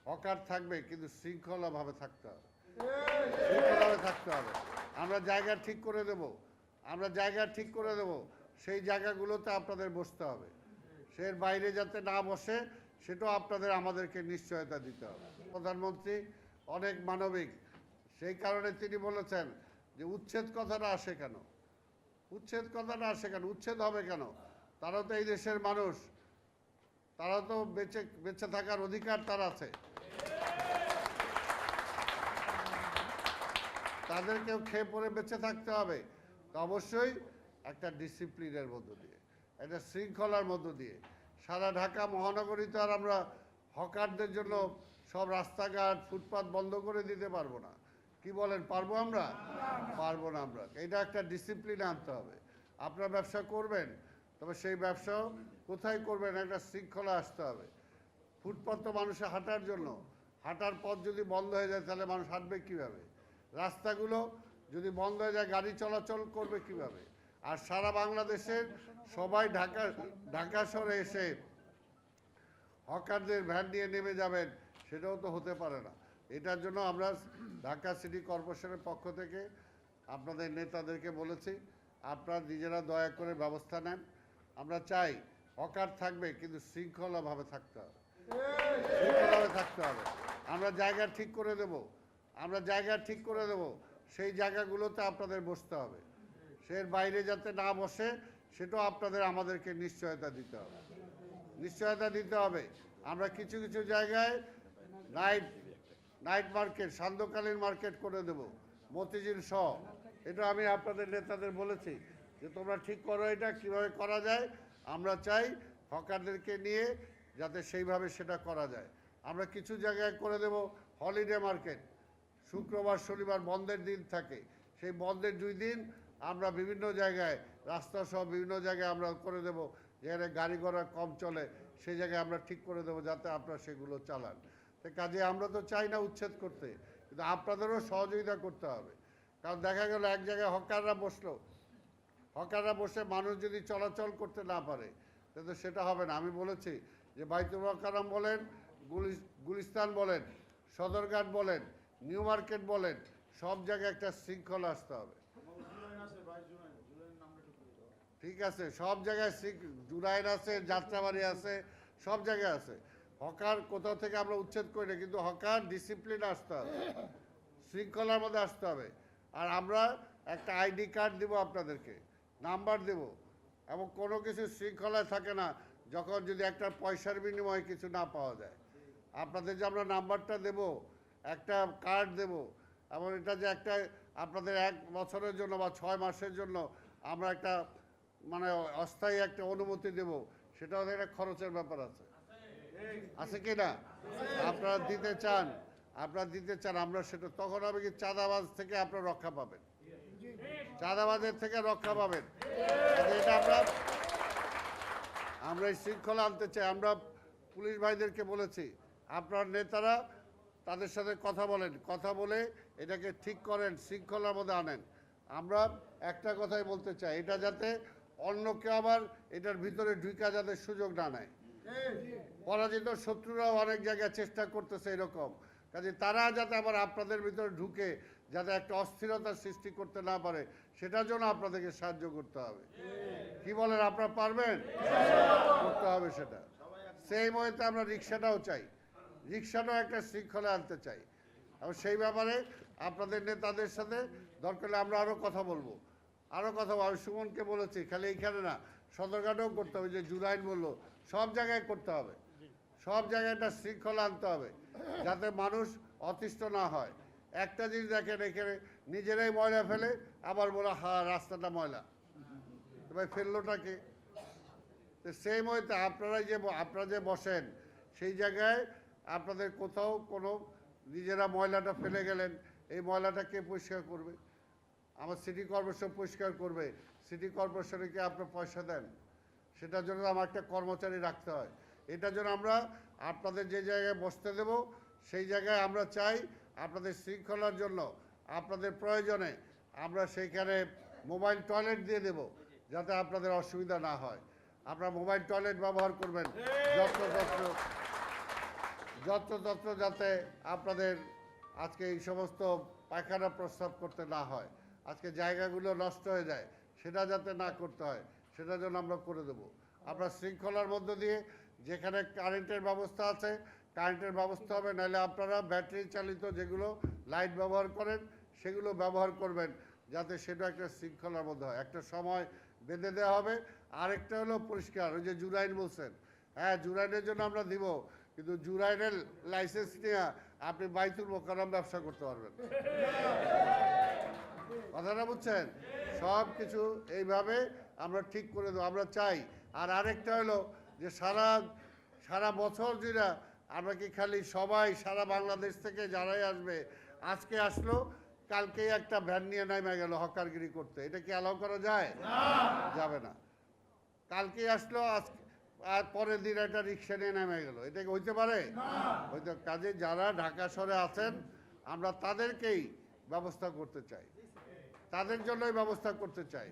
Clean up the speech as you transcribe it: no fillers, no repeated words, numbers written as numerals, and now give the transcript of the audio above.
Hawker থাকবে কিন্তু শৃঙ্খলাভাবে থাকতে হবে, শৃঙ্খলাভাবে থাকতে হবে। আমরা জায়গা ঠিক করে দেব, আমরা জায়গা ঠিক করে দেব, সেই জায়গাগুলোতে আপনাদের বসতে হবে। এর বাইরে যাতে না বসে সেটাও আপনাদের আমাদেরকে নিশ্চয়তা দিতে হবে। প্রধানমন্ত্রী অনেক মানবিক, সেই কারণে তিনি বলেছেন যে উচ্ছেদ কথাটা আসে কেন, উচ্ছেদ কথাটা আসে কেন, উচ্ছেদ হবে কেন? তারাও তো এই দেশের মানুষ, তারা তো বেঁচে থাকার অধিকার তার আছে, তাদেরকেও খেয়ে পরে বেঁচে থাকতে হবে। তো অবশ্যই একটা ডিসিপ্লিনের মধ্য দিয়ে, একটা শৃঙ্খলার মধ্য দিয়ে। সারা ঢাকা মহানগরীতে আর আমরা হকারদের জন্য সব রাস্তাঘাট ফুটপাত বন্ধ করে দিতে পারবো না। কি বলেন, পারবো আমরা? পারবো না আমরা। এটা একটা ডিসিপ্লিন আনতে হবে। আপনারা ব্যবসা করবেন, তবে সেই ব্যবসাও কোথায় করবেন একটা শৃঙ্খলা আসতে হবে। ফুটপাত তো মানুষের হাঁটার জন্য, হাঁটার পথ যদি বন্ধ হয়ে যায় তাহলে মানুষ হাঁটবে কীভাবে? রাস্তাগুলো যদি বন্ধ হয়ে যায় গাড়ি চলাচল করবে কিভাবে? আর সারা বাংলাদেশের সবাই ঢাকা শহরে এসে হকারদের ভ্যান নিয়ে নেমে যাবেন, সেটাও তো হতে পারে না। এটার জন্য আমরা ঢাকা সিটি কর্পোরেশনের পক্ষ থেকে আপনাদের নেতাদেরকে বলেছি, আপনারা নিজেরা দয়া করে ব্যবস্থা নেন। আমরা চাই হকার থাকবে কিন্তু শৃঙ্খলাভাবে থাকতে হবে, শৃঙ্খলাভাবে থাকতে হবে। আমরা জায়গা ঠিক করে দেব, আমরা জায়গা ঠিক করে দেব, সেই জায়গাগুলোতে আপনাদের বসতে হবে। এর বাইরে যাতে না বসে সেটাও আপনাদের আমাদেরকে নিশ্চয়তা দিতে হবে, নিশ্চয়তা দিতে হবে। আমরা কিছু কিছু জায়গায় নাইট মার্কেট, সান্ধ্যকালীন মার্কেট করে দেব, মতিঝিল সহ। এটা আমি আপনাদের নেতাদের বলেছি যে তোমরা ঠিক করো এটা কীভাবে করা যায়। আমরা চাই হকারদেরকে নিয়ে যাতে সেইভাবে সেটা করা যায়। আমরা কিছু জায়গায় করে দেব হলিডে মার্কেট, শুক্রবার শনিবার বন্ধের দিন থাকে, সেই বন্ধের 2 দিন আমরা বিভিন্ন জায়গায় রাস্তা সহ বিভিন্ন জায়গায় আমরা করে দেব, যেখানে গাড়ি ঘোড়া কম চলে সেই জায়গায় আমরা ঠিক করে দেবো যাতে আপনারা সেগুলো চালান। তো কাজে আমরা তো চাই না উচ্ছেদ করতে, কিন্তু আপনাদেরও সহযোগিতা করতে হবে। কারণ দেখা গেল এক জায়গায় হকাররা বসলো, হকাররা বসে মানুষ যদি চলাচল করতে না পারে তাহলে সেটা হবে না। আমি বলেছি যে বাইতুল মোকাররম বলেন, গুলিস্তান বলেন, সদরঘাট বলেন, নিউ মার্কেট বলেন, সব জায়গায় একটা শৃঙ্খলা আসতে হবে। ঠিক আছে, সব জায়গায় জুরাইন আছে, যাত্রাবাড়ি আছে, সব জায়গায় আছে। হকার কোথাও থেকে আমরা উচ্ছেদ করি না, কিন্তু হকার ডিসিপ্লিন আসতে হবে, শৃঙ্খলার মধ্যে আসতে হবে। আর আমরা একটা আইডি কার্ড দেবো আপনাদেরকে, নাম্বার দেব, এবং কোনো কিছু শৃঙ্খলায় থাকে না যখন যদি একটা পয়সার বিনিময়ে কিছু না পাওয়া যায়। আপনাদের যে আমরা নাম্বারটা দেব, একটা কার্ড দেব, এবং এটা যে একটা আপনাদের 1 বছরের জন্য বা 6 মাসের জন্য আমরা একটা মানে অস্থায়ী একটা অনুমতি দেব, সেটাও একটা খরচের ব্যাপার আছে, আছে কি না? আপনারা দিতে চান, আপনারা দিতে চান, আমরা সেটা তখন হবে কি চাঁদাবাজ থেকে আপনারা রক্ষা পাবেন, চাঁদাবাজের থেকে রক্ষা পাবেন। এটা আমরা এই শৃঙ্খলা আনতে চাই। আমরা পুলিশ ভাইদেরকে বলেছি আপনার নেতারা তাদের সাথে কথা বলেন, কথা বলে এটাকে ঠিক করেন, শৃঙ্খলার মধ্যে আনেন। আমরা একটা কথাই বলতে চাই, এটা যাতে অন্য কেউ আবার এটার ভিতরে ঢুকা যাতে সুযোগ না নেয়। পরাজিত শত্রুরাও অনেক জায়গায় চেষ্টা করতেছে এরকম, কাজে তারা যাতে আবার আপনাদের ভিতরে ঢুকে যাতে একটা অস্থিরতার সৃষ্টি করতে না পারে, সেটার জন্য আপনাদেরকে সাহায্য করতে হবে। কি বলেন, আপনারা পারবেন? করতে হবে সেটা। সেই মতে আমরা রিক্সাটাও চাই, রিক্সাটাও একটা শৃঙ্খলা আনতে চাই, এবং সেই ব্যাপারে আপনাদের নেতাদের সাথে দরকার হলে আমরা আরও কথা বলবো, আরও কথা বলবো। আমি সুমনকে বলেছি খালি এইখানে না, সদরঘাটেও করতে হবে, যে জুরাইন বললো, সব জায়গায় করতে হবে, সব জায়গায় একটা শৃঙ্খলা আনতে হবে যাতে মানুষ অতিষ্ঠ না হয়। একটা জিনিস দেখেন, এখানে নিজেরাই ময়লা ফেলে আবার বলে হ্যাঁ রাস্তাটা ময়লা, ভাই ফেললোটাকে। তো সেই মতে আপনারা যে বসেন সেই জায়গায় আপনাদের কোথাও কোনো নিজেরা ময়লাটা ফেলে গেলেন, এই ময়লাটা কে পরিষ্কার করবে? আমার সিটি কর্পোরেশন পরিষ্কার করবে। সিটি কর্পোরেশনকে আপনার পয়সা দেন, সেটার জন্য আমার একটা কর্মচারী রাখতে হয়। এটার জন্য আমরা আপনাদের যে জায়গায় বসতে দেব সেই জায়গায় আমরা চাই আপনাদের শৃঙ্খলার জন্য, আপনাদের প্রয়োজনে আমরা সেইখানে মোবাইল টয়লেট দিয়ে দেব যাতে আপনাদের অসুবিধা না হয়। আপনারা মোবাইল টয়লেট ব্যবহার করবেন, যত্রতত্র যাতে আপনাদের আজকে এই সমস্ত পায়খানা প্রস্রাব করতে না হয়, আজকে জায়গাগুলো নষ্ট হয়ে যায়, সেটা যাতে না করতে হয়, সেটার জন্য আমরা করে দেবো। আমরা শৃঙ্খলার মধ্য দিয়ে যেখানে কারেন্টের ব্যবস্থা আছে কারেন্টের ব্যবস্থা হবে, নাহলে আপনারা ব্যাটারি চালিত যেগুলো লাইট ব্যবহার করেন সেগুলো ব্যবহার করবেন, যাতে সেটা একটা শৃঙ্খলার মধ্যে হয়। একটা সময় বেঁধে দেওয়া হবে। আরেকটা হলো পরিষ্কার, ওই যে জুরাইন বলছেন, হ্যাঁ জুরাইনের জন্য আমরা দিব, কিন্তু জুরাইনের লাইসেন্স নিয়ে আপনি বাইতুল মোকাররম ব্যবসা করতে পারবেন। কথাটা বুঝছেন? সব কিছু এইভাবে আমরা ঠিক করে দেবো, আমরা চাই। আর আরেকটা হলো যে সারা বছর যেটা আমরা কি খালি সবাই সারা বাংলাদেশ থেকে যারাই আসবে, আজকে আসলো কালকেই একটা ভ্যান নিয়ে নামে গেল হকারগিরি করতে, এটা কি অ্যালাউ করা যায়? যাবে না। কালকেই আসলো আর পরের দিন একটা রিক্সা নিয়ে নেমে গেল, এটা কি হইতে পারে? হয়তো কাজে যারা ঢাকা শহরে আছেন আমরা তাদেরকেই ব্যবস্থা করতে চাই, তাদের জন্যই ব্যবস্থা করতে চাই।